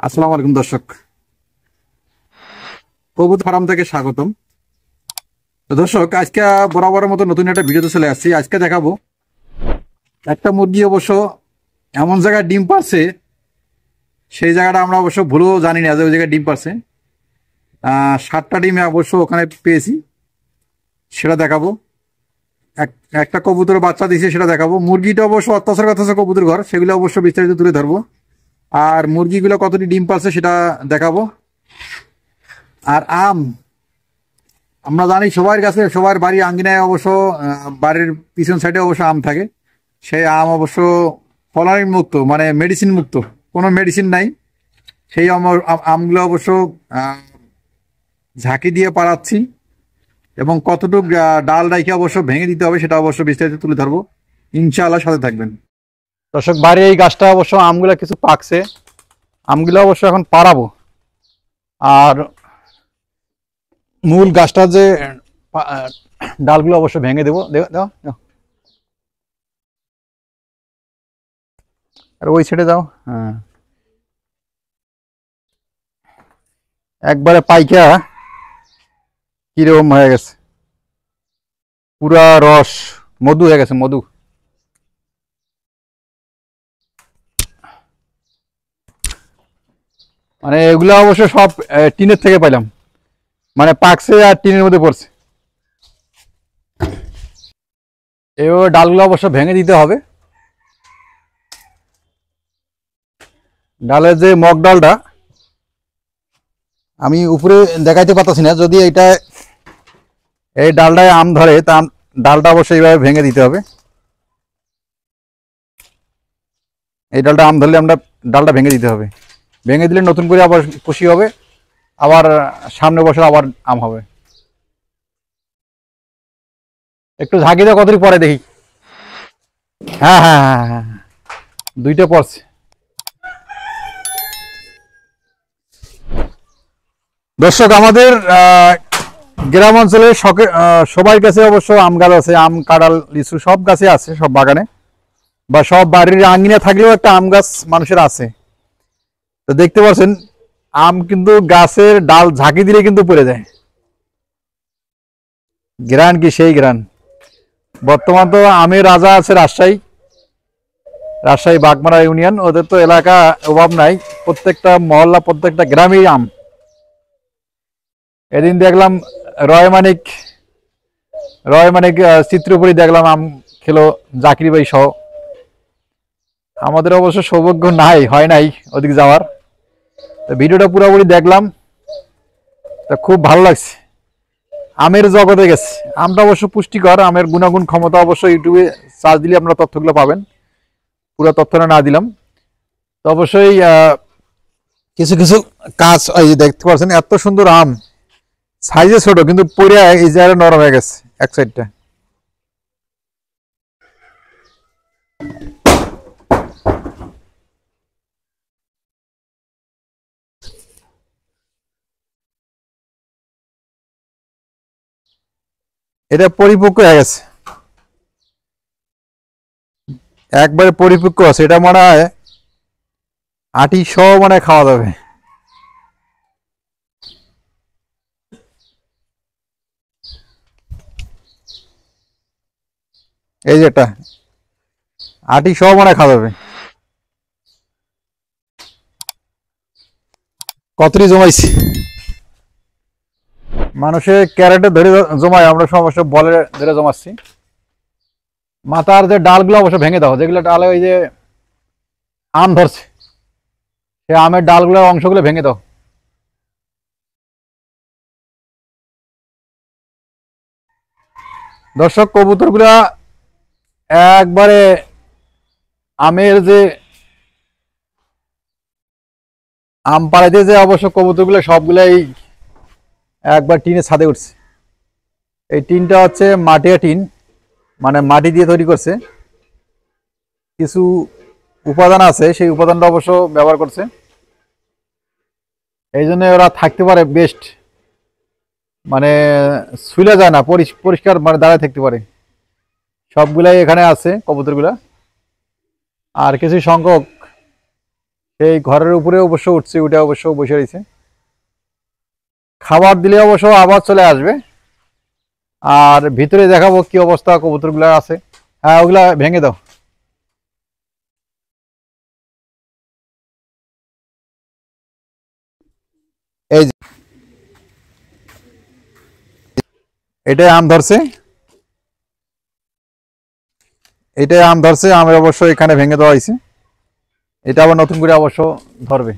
আসসালামু আলাইকুম দর্শক, কবুতর ফার্ম থেকে স্বাগতম। তো দর্শক, আজকে বরাবরের মতো নতুন একটা ভিডিওতে চলে আসছি। আজকে দেখাবো একটা মুরগি অবশ্য এমন জায়গায় ডিম পারছে, সেই জায়গাটা আমরা অবশ্য ভুলেও জানি না যে ওই জায়গায় ডিম পারছে। 7টা ডিম অবশ্য ওখানে পেয়েছি, সেটা দেখাবো। একটা কবুতরের বাচ্চা দিয়েছে, সেটা দেখাবো। মুরগিটা অবশ্য অত্যাচার করতেছে কবুতর ঘর, সেগুলো অবশ্য বিস্তারিত তুলে ধরবো। আর মুরগিগুলো কতটি ডিম পারছে সেটা দেখাবো। আর আমরা জানি সবার কাছে, সবার বাড়ি আঙ্গিনায় অবশ্য বাড়ির পিছন সাইডে অবশ্য আম থাকে। সেই আম অবশ্য ফলারিন মুক্ত, মানে মেডিসিন মুক্ত, কোনো মেডিসিন নাই। সেই আমগুলো অবশ্য ঝাঁকি দিয়ে পাড়াচ্ছি, এবং কতটুক ডাল রাইখে অবশ্য ভেঙে দিতে হবে সেটা অবশ্য বিস্তারিত তুলে ধরবো। ইনশাআল্লাহ সাথে থাকবেন দর্শক। বাড়ির এই গাছটা অবশ্য আমগুলো কিছু পাকছে, আমগুলো অবশ্য এখন পাড়াবো। আর মূল গাছটা যে ডালগুলো অবশ্য ভেঙে দেবো। দাও আর ওই ছেড়ে দাও। হ্যাঁ, একবারে পাইকা কিরকম হয়ে গেছে, পুরা রস মধু হয়ে গেছে, মধু। মানে এগুলো অবশ্য সব টিনের থেকে পাইলাম, মানে পাকছে আর টিনের মধ্যে পড়ছে। এবার ডালগুলো অবশ্য ভেঙে দিতে হবে। ডালের যে মগ ডালটা আমি উপরে দেখাইতে পারতাছি না, যদি এইটা এই ডালটায় আম ধরে তা ডালটা অবশ্যই এইভাবে ভেঙে দিতে হবে। এই ডালটা আম ধরলে আমরা ডালটা ভেঙে দিতে হবে, ভেঙে দিলে নতুন করে আবার কুশি হবে, আবার সামনে বছর আবার আম হবে। একটু ঝাঁকি দাও, কতটি পরে দেখি। হ্যাঁ হ্যাঁ হ্যাঁ হ্যাঁ, দুইটা পড়ছে। দর্শক, আমাদের গ্রাম অঞ্চলে সবার কাছে অবশ্য আম গাছ আছে, আম, কাঁঠাল, লিচু সব গাছে আছে, সব বাগানে বা সব বাড়ির আঙিনা থাকলেও একটা আম গাছ মানুষের আছে। তো দেখতে পাচ্ছেন আম কিন্তু গাছের ডাল ঝাঁকি দিলে কিন্তু পড়ে যায়। গ্রান কি সেই গ্রান! বর্তমান তো আমের রাজা আছে রাজশাহী, বাগমারা ইউনিয়ন। ওদের তো এলাকা অভাব নাই, প্রত্যেকটা মহল্লা, প্রত্যেকটা গ্রামেই আম। এদিন দেখলাম রয়মানিক চিত্রপুরী দেখলাম আম খেলো জাকির ভাই সহ। আমাদের অবশ্য সৌভাগ্য হয় নাই ওদিকে যাওয়ার। তো ভিডিওটা পুরোপুরি দেখলাম, তা খুব ভালো লাগছে। আমের জগতে গেছে। আমটা অবশ্য পুষ্টিকর, আমের গুণাগুণ ক্ষমতা অবশ্য ইউটিউবে সার্চ দিলে আপনারা তথ্যগুলো পাবেন, পুরো তথ্যটা না দিলাম। তো অবশ্যই কিছু কিছু কাজ এই যে দেখতে পাচ্ছেন, এত সুন্দর আম, সাইজে ছোট কিন্তু পরে এই জায়গায় নরম হয়ে গেছে এক সাইডটা। এটা পরিপক্ক হয়ে গেছে, একবারে পরিপক্ক আছে। এটা মনে হয় আটি সহ মানে খাওয়া যাবে। এই যেটা আটি সহ মানে খাওয়া যাবে। কতটি জমাইছি, মানুষের ক্যারেটে ধরে জমায়, আমরা সমস্যা বলে ধরে জমাচ্ছি। মাথার যে ডালগুলো অবশ্য ভেঙে দাও, যেগুলো ডালে ওই যে আম ধরছে, সেই আমের ডালগুলোর অংশগুলো ভেঙে দাও। দর্শক, কবুতরগুলা একবারে আমের যে আম পাড়াইতে যে অবশ্য কবুতরগুলো সবগুলাই একবার টিনের ছাদে উঠছে। এই টিনটা হচ্ছে মাটিয়া টিন, মানে মাটি দিয়ে তৈরি করছে। কিছু উপাদান আছে, সেই উপাদানটা অবশ্য ব্যবহার করছে, এই জন্য ওরা থাকতে পারে বেস্ট, মানে শুলে যায় না, পরিষ্কার মানে দাঁড়ায় থাকতে পারে। সবগুলাই এখানে আছে কবুতরগুলা। আর কিছু সংখ্যক এই ঘরের উপরে অবশ্য উঠছে, উঠে অবশ্য বসে রয়েছে। খাবার দিলে অবশ্য আবার চলে আসবে। আর ভিতরে দেখাবো কি অবস্থা কবুতরগুলো আছে। হ্যাঁ, ওগুলা ভেঙে দাও। এই যে এটাই আম ধরছে, এটাই আম ধরছে। আমের অবশ্য এখানে ভেঙে দেওয়া হয়েছে। এটা আবার নতুন করে অবশ্য ধরবে।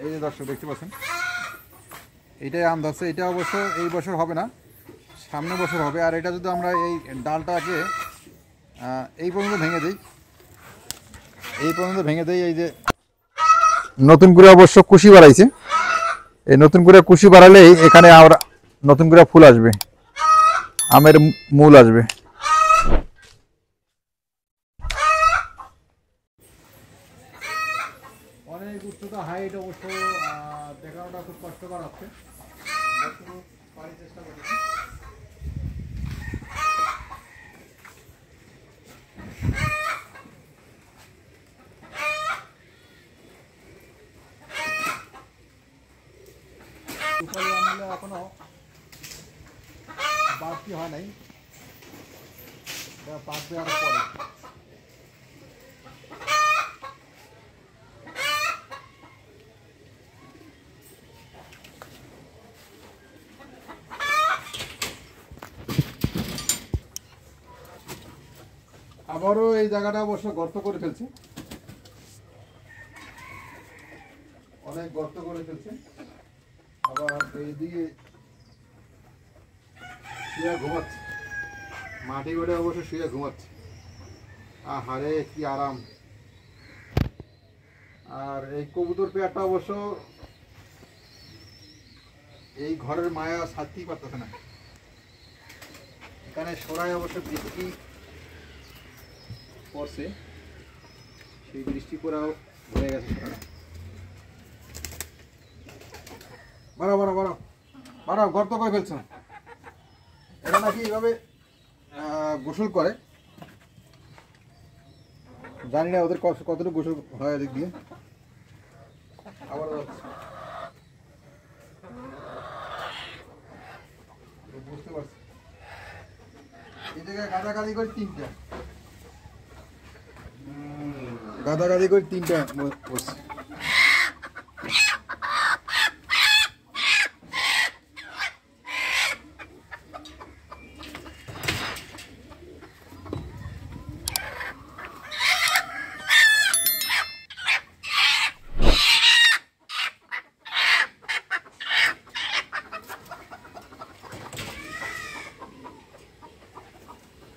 এই যে দর্শক দেখতে পাচ্ছেন, এটাই আম ধরছে। এটা অবশ্য এই বছর হবে না, সামনে বছর হবে। আর এটা যদি আমরা এই ডালটাকে এই পর্যন্ত ভেঙে দিই, এই পর্যন্ত ভেঙে দিই, এই যে নতুন করে অবশ্য কুশি বাড়াইছে। এই নতুন করে কুশি বাড়ালেই এখানে আমরা নতুন করে ফুল আসবে, আমের মূল আসবে। অনেক উচ্চতা হাইট অবশ্য দেখানোটা খুব কষ্টকর আছে, চেষ্টা করছি। এখনো বাড়তি হয় নাই, পাকবে আরো পরে। আবারও এই জায়গাটা অবশ্য গর্ত করে ফেলছে, অনেক গর্ত করে ফেলছে। আবার এইদিকে শুয়ে ঘুমাচ্ছে, মাটি গড়ে অবশ্য শুয়ে ঘুমাচ্ছে। আহারে কি আরাম। আর এই কবুতর পেয়ারটা অবশ্য এই ঘরের মায়া ছাড়তেই পারতেছে না। এখানে সরাই অবশ্য বৃষ্টি পড়ছে, সেই বৃষ্টি পড়াও হয়ে গেছে সরাই। বাড়াও বাড়াও বাড়াও বাড়াও, গর্ত করে ফেলছে। এরা নাকি এইভাবে গোসল করে, জানি না ওদের কতটুকু গোসল হয় এদিক দিয়ে। আবার বুঝতে পারছি এই জায়গায় গাদাগাদি করে তিনটা, গাদাগাদি করে তিনটা পড়ছে।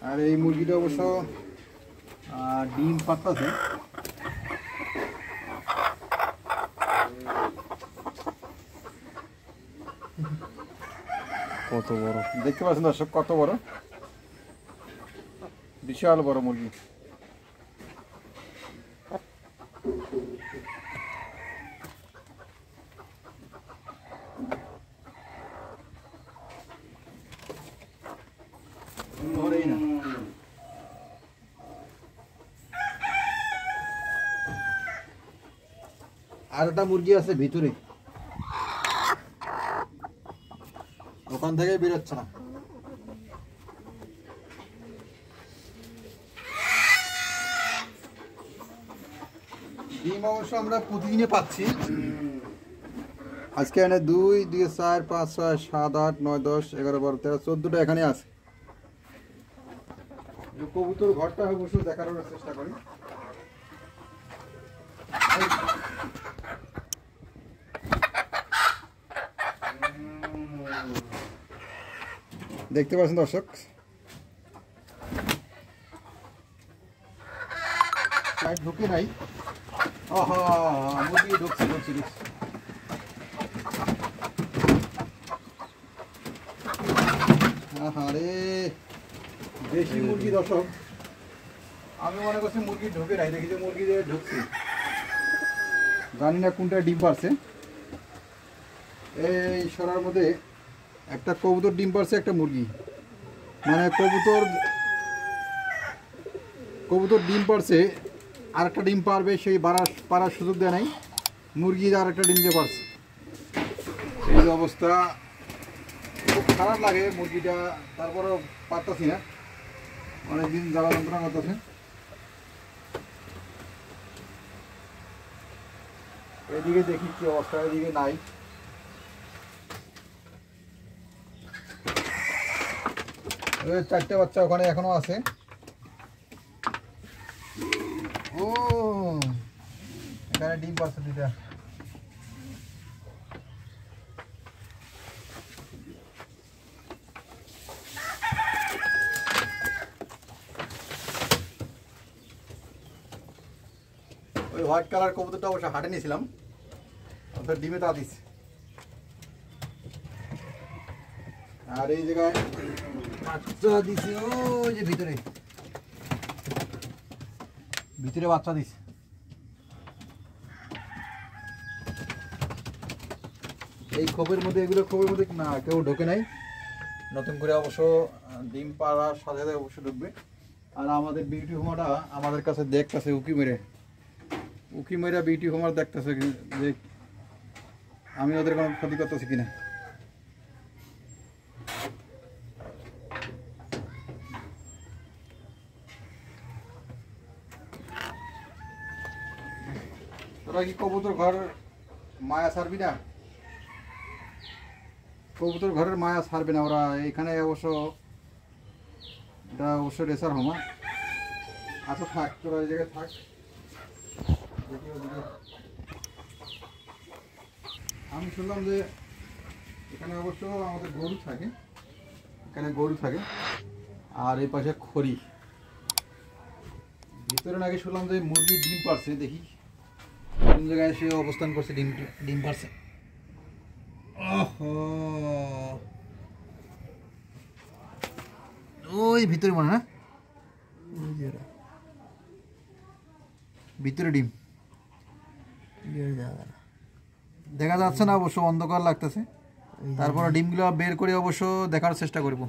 আর এই মুরগিটা অবশ্য ডিম পাতাছে। কত বড় দেখতে পাচ্ছেন দর্শক, কত বড়, বিশাল বড় মুরগি। আর একটা মুরগি আছে ভিতরে, ওখান থেকে বেরোচ্ছে না। ডিম অবশ্য আমরা প্রতিদিনে পাচ্ছি। আজকে এনে 2, 2, 4, 5, 6, 7, 8, 9, 10, 11, 12, 13, 14টা এখানে আছে। কবুতর ঘরটা অবশ্য দেখানোর চেষ্টা করি। দেখতে পাচ্ছেন দর্শক, ঢুকে নাই। মুরগি ঢুকছে ঢুকছে ঢুকছে। আরে দেশি মুরগি দর্শক, আমি মনে করছি মুরগি ঢুকে নাই, দেখি যে মুরগি ঢুকছে। জানি না কোনটা ডিম পারছে। এই সরার মধ্যে একটা কবুতর ডিম পারছে, একটা মুরগি, মানে কবুতর ডিম পারছে, আর একটা ডিম পারবে, সেই পারার সুযোগ দেয় নাই, মুরগি আর একটা ডিম দিয়ে পারছে। এই অবস্থা, খুব খারাপ লাগে মুরগিটা, তারপরেও পারতাছি না, অনেকদিন জ্বালা যন্ত্রণা করতেছে। এদিকে দেখি কি অবস্থা, এদিকে নাই। চারটে বাচ্চা ওখানে এখনো আছে। ও এখানে ডিম পাচ্ছে দুইটা। ওই হোয়াইট কালার কবুতরটা অবশ্য হাটে নিয়েছিলাম, ওদের ডিমে তা দিচ্ছে। আর এই জায়গায় বাচ্চা দিছে, ওই যে ভিতরে বাচ্চা দিছে। এই খোপের মধ্যে, এগুলো খোপের মধ্যে না কেউ ঢোকে নাই, নতুন করে অবশ্য ডিম পাড়ার সাথে সাথে অবশ্য ঢুকবে। আর আমাদের বিউটি হোমাটা আমাদের কাছে দেখতেছে উকি মেরে বিউটি হোমার দেখতেছে যে আমি ওদের কোনো ক্ষতি করতেছি কিনা। তোরা কি কবুতর ঘর মায়া ছাড়বি না? কবুতর ঘরের মায়া ছাড়বে না ওরা। এখানে অবশ্য এটা অবশ্য রেসার হোমা। আচ্ছা থাক, তোরা এই জায়গায় থাক। আমি শুনলাম যে এখানে অবশ্য আমাদের গরু থাকে, আর এই পাশে খড়ি। ভিতরে নাকি শুনলাম যে মুরগি ডিম পারছে, দেখি কোন জায়গায় সে অবস্থান করছে, ডিম পারছে। ওই ভিতরে মনে না, ভিতরে ডিম দেখা যাচ্ছে না অবশ্য, অন্ধকার লাগতেছে। তারপরে ডিমগুলো বের করে অবশ্য দেখার চেষ্টা করব।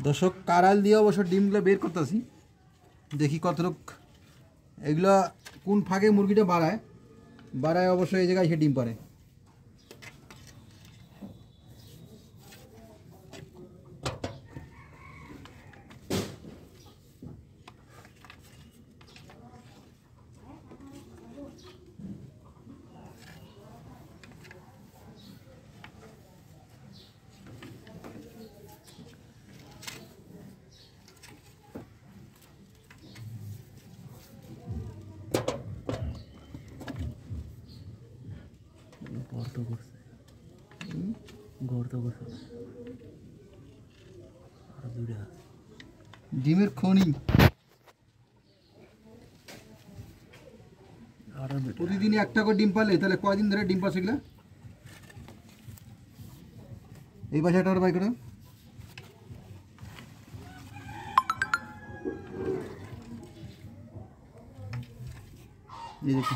দর্শক, কারাল দিয়ে অবশ্য ডিমগুলো বের করতেছি, দেখি কতটুক এগুলো কোন ফাঁকে মুরগিটা বাড়ায় অবশ্য এই জায়গায় সে ডিম পারে। ডিমের খনি প্রতিদিনই একটা করে ডিম পারলে তাহলে কয়দিন ধরে ডিম পাচ্ছে? এই বাসাটা ওর বাই করে এই দেখো।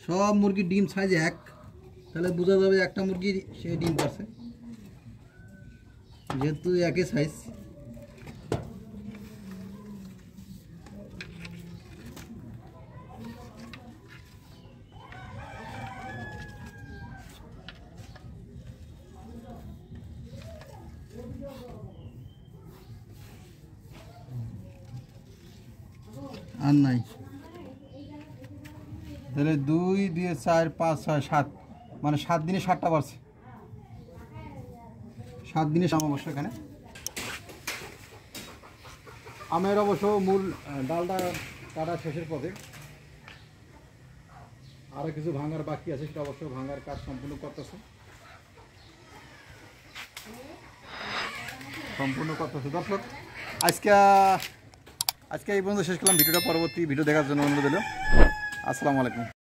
সব মুরগির ডিম সাইজ এক, তাহলে বোঝা যাবে একটা মুরগির সে ডিম পারছে, যেহেতু একই সাইজ। আর নাই, তাহলে 2, 2, 4, 5, 6, 7, মানে 7 দিনে 7টা বাড়ছে। 7 দিনের আম অবশ্য এখানে। আমের অবশ্য মূল ডালটা কাটা শেষের পথে, আরও কিছু ভাঙার বাকি আছে, সেটা অবশ্য ভাঙার কাজ সম্পূর্ণ করতেছে দর্শক। আজকে এই পর্যন্ত শেষ করলাম ভিডিওটা। পরবর্তী ভিডিও দেখার জন্য অনুরোধ দিল। আসসালামু আলাইকুম।